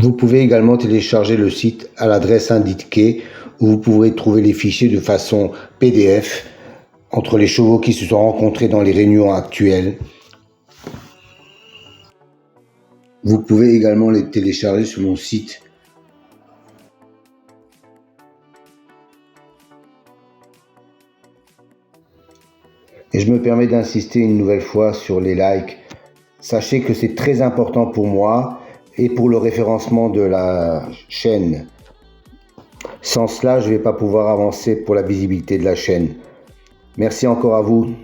Vous pouvez également télécharger le site à l'adresse indiquée où vous pourrez trouver les fichiers de façon PDF entre les chevaux qui se sont rencontrés dans les réunions actuelles. Vous pouvez également les télécharger sur mon site. Et je me permets d'insister une nouvelle fois sur les likes. Sachez que c'est très important pour moi et pour le référencement de la chaîne. Sans cela, je ne vais pas pouvoir avancer pour la visibilité de la chaîne. Merci encore à vous.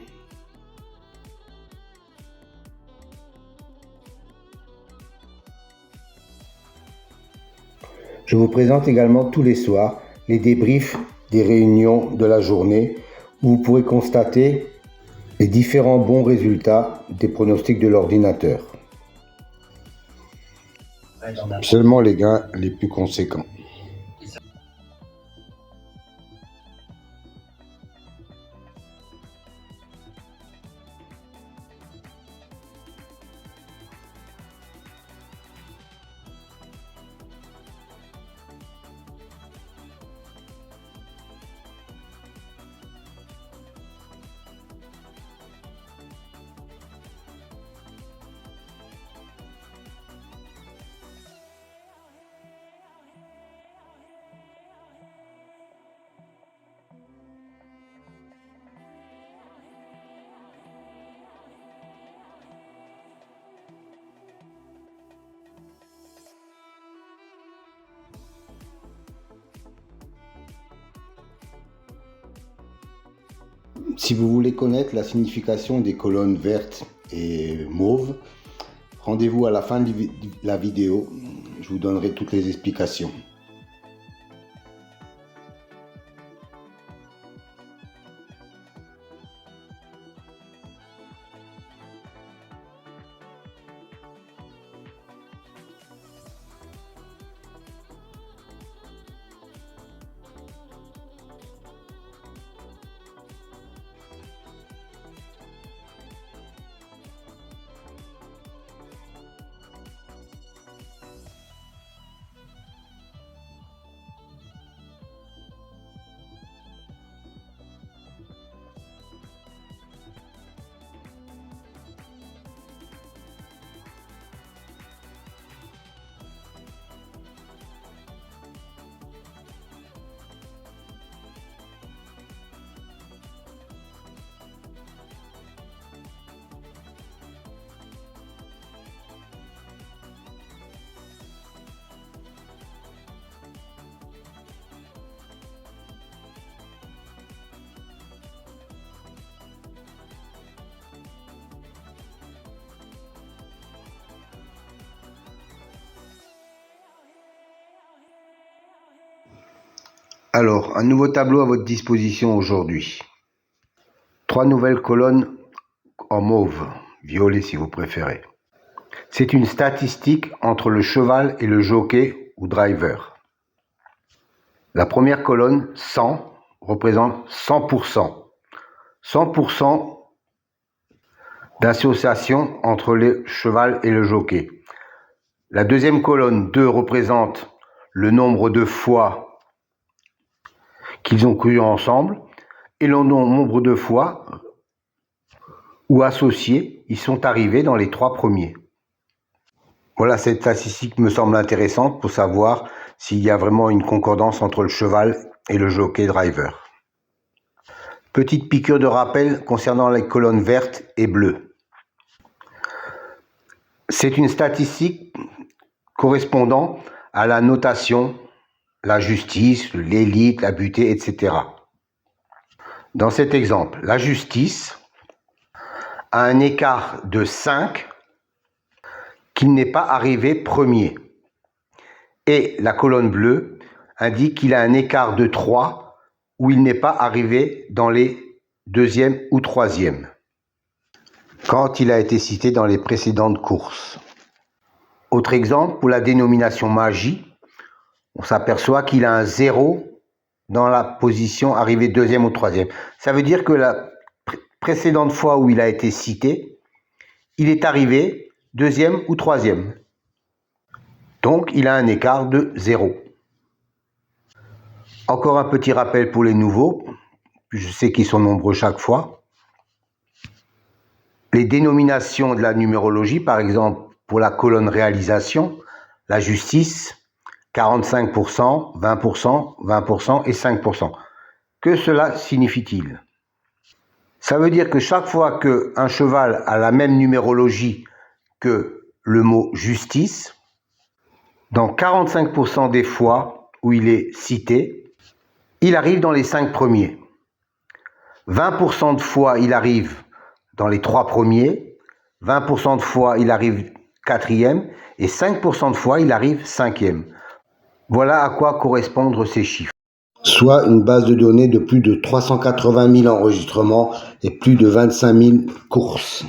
Je vous présente également tous les soirs les débriefs des réunions de la journée où vous pourrez constater les différents bons résultats des pronostics de l'ordinateur. Seulement les gains les plus conséquents. Si vous voulez connaître la signification des colonnes vertes et mauves, rendez-vous à la fin de la vidéo, je vous donnerai toutes les explications. Alors, un nouveau tableau à votre disposition aujourd'hui. 3 nouvelles colonnes en mauve, violet si vous préférez. C'est une statistique entre le cheval et le jockey ou driver. La première colonne, 100, représente 100%. 100% d'association entre le cheval et le jockey. La deuxième colonne, 2, représente le nombre de fois qu'ils ont couru ensemble et le nombre de fois où associés ils sont arrivés dans les 3 premiers. Voilà, cette statistique me semble intéressante pour savoir s'il y a vraiment une concordance entre le cheval et le jockey driver. Petite piqûre de rappel concernant les colonnes vertes et bleues. C'est une statistique correspondant à la notation, la justice, l'élite, la butée, etc. Dans cet exemple, la justice a un écart de 5 qu'il n'est pas arrivé premier. Et la colonne bleue indique qu'il a un écart de 3 où il n'est pas arrivé dans les 2e ou 3e, quand il a été cité dans les précédentes courses. Autre exemple, pour la dénomination magie, on s'aperçoit qu'il a un 0 dans la position arrivée 2e ou 3e. Ça veut dire que la précédente fois où il a été cité, il est arrivé 2e ou 3e. Donc, il a un écart de 0. Encore un petit rappel pour les nouveaux. Je sais qu'ils sont nombreux chaque fois. Les dénominations de la numérologie, par exemple, pour la colonne réalisation, la justice, 45%, 20%, 20% et 5%. Que cela signifie-t-il? Ça veut dire que chaque fois qu'un cheval a la même numérologie que le mot justice, dans 45% des fois où il est cité, il arrive dans les 5 premiers. 20% de fois, il arrive dans les 3 premiers. 20% de fois, il arrive 4e. Et 5% de fois, il arrive 5e. Voilà à quoi correspondent ces chiffres. Soit une base de données de plus de 380 000 enregistrements et plus de 25 000 courses.